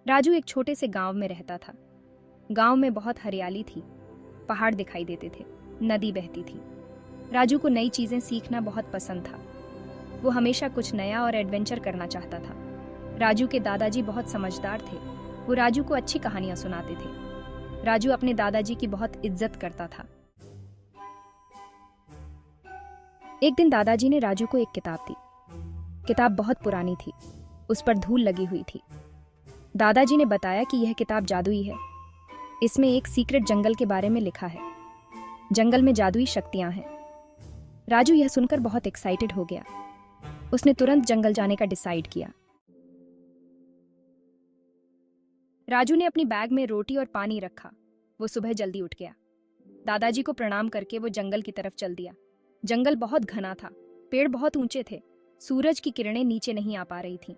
राजू एक छोटे से गांव में रहता था। गांव में बहुत हरियाली थी, पहाड़ दिखाई देते थे, नदी बहती थी। राजू को नई चीजें सीखना बहुत पसंद था। वो हमेशा कुछ नया और एडवेंचर करना चाहता था। राजू के दादाजी बहुत समझदार थे। वो राजू को अच्छी कहानियां सुनाते थे। राजू अपने दादाजी की बहुत इज्जत करता था। एक दिन दादाजी ने राजू को एक किताब दी। किताब बहुत पुरानी थी, उस पर धूल लगी हुई थी। दादाजी ने बताया कि यह किताब जादुई है। इसमें एक सीक्रेट जंगल के बारे में लिखा है। जंगल में जादुई शक्तियां हैं। राजू यह सुनकर बहुत एक्साइटेड हो गया। उसने तुरंत जंगल जाने का डिसाइड किया। राजू ने अपनी बैग में रोटी और पानी रखा। वो सुबह जल्दी उठ गया। दादाजी को प्रणाम करके वो जंगल की तरफ चल दिया। जंगल बहुत घना था, पेड़ बहुत ऊंचे थे, सूरज की किरणें नीचे नहीं आ पा रही थीं।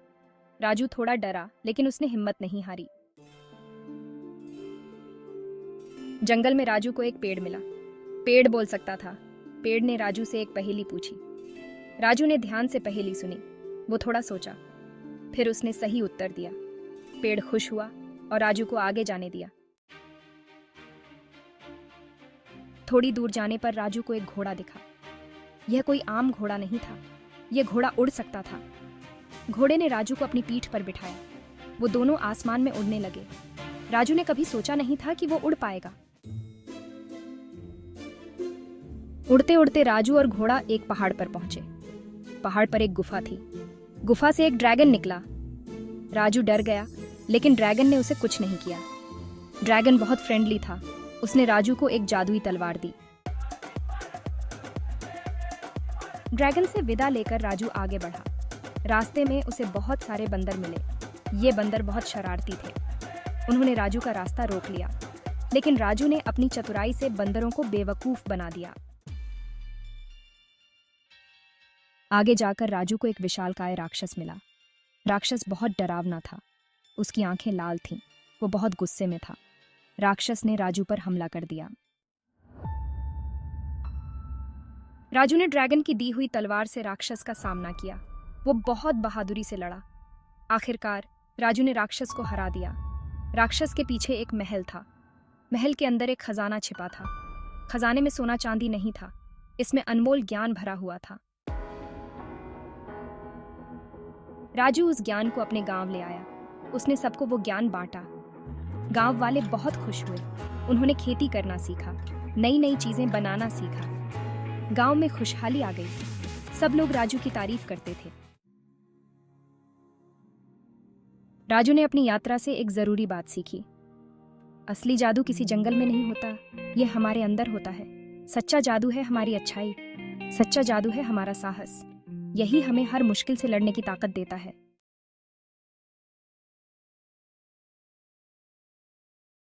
राजू थोड़ा डरा, लेकिन उसने हिम्मत नहीं हारी। जंगल में राजू को एक पेड़ मिला। पेड़ बोल सकता था। पेड़ ने राजू से एक पहेली पूछी। राजू ने ध्यान से पहेली सुनी। वो थोड़ा सोचा, फिर उसने सही उत्तर दिया। पेड़ खुश हुआ और राजू को आगे जाने दिया। थोड़ी दूर जाने पर राजू को एक घोड़ा दिखा। यह कोई आम घोड़ा नहीं था, यह घोड़ा उड़ सकता था। घोड़े ने राजू को अपनी पीठ पर बिठाया। वो दोनों आसमान में उड़ने लगे। राजू ने कभी सोचा नहीं था कि वो उड़ पाएगा। उड़ते उड़ते राजू और घोड़ा एक पहाड़ पर पहुंचे। पहाड़ पर एक गुफा थी। गुफा से एक ड्रैगन निकला। राजू डर गया, लेकिन ड्रैगन ने उसे कुछ नहीं किया। ड्रैगन बहुत फ्रेंडली था। उसने राजू को एक जादुई तलवार दी। ड्रैगन से विदा लेकर राजू आगे बढ़ा। रास्ते में उसे बहुत सारे बंदर मिले। ये बंदर बहुत शरारती थे। उन्होंने राजू का रास्ता रोक लिया, लेकिन राजू ने अपनी चतुराई से बंदरों को बेवकूफ बना दिया। आगे जाकर राजू को एक विशालकाय राक्षस मिला। राक्षस बहुत डरावना था। उसकी आंखें लाल थीं। वो बहुत गुस्से में था। राक्षस ने राजू पर हमला कर दिया। राजू ने ड्रैगन की दी हुई तलवार से राक्षस का सामना किया। वो बहुत बहादुरी से लड़ा। आखिरकार राजू ने राक्षस को हरा दिया। राक्षस के पीछे एक महल था। महल के अंदर एक खजाना छिपा था। खजाने में सोना चांदी नहीं था, इसमें अनमोल ज्ञान भरा हुआ था। राजू उस ज्ञान को अपने गांव ले आया। उसने सबको वो ज्ञान बांटा। गांव वाले बहुत खुश हुए। उन्होंने खेती करना सीखा, नई नई चीजें बनाना सीखा। गांव में खुशहाली आ गई। सब लोग राजू की तारीफ करते थे। राजू ने अपनी यात्रा से एक जरूरी बात सीखी। असली जादू किसी जंगल में नहीं होता, यह हमारे अंदर होता है। सच्चा जादू है हमारी अच्छाई। सच्चा जादू है हमारा साहस। यही हमें हर मुश्किल से लड़ने की ताकत देता है।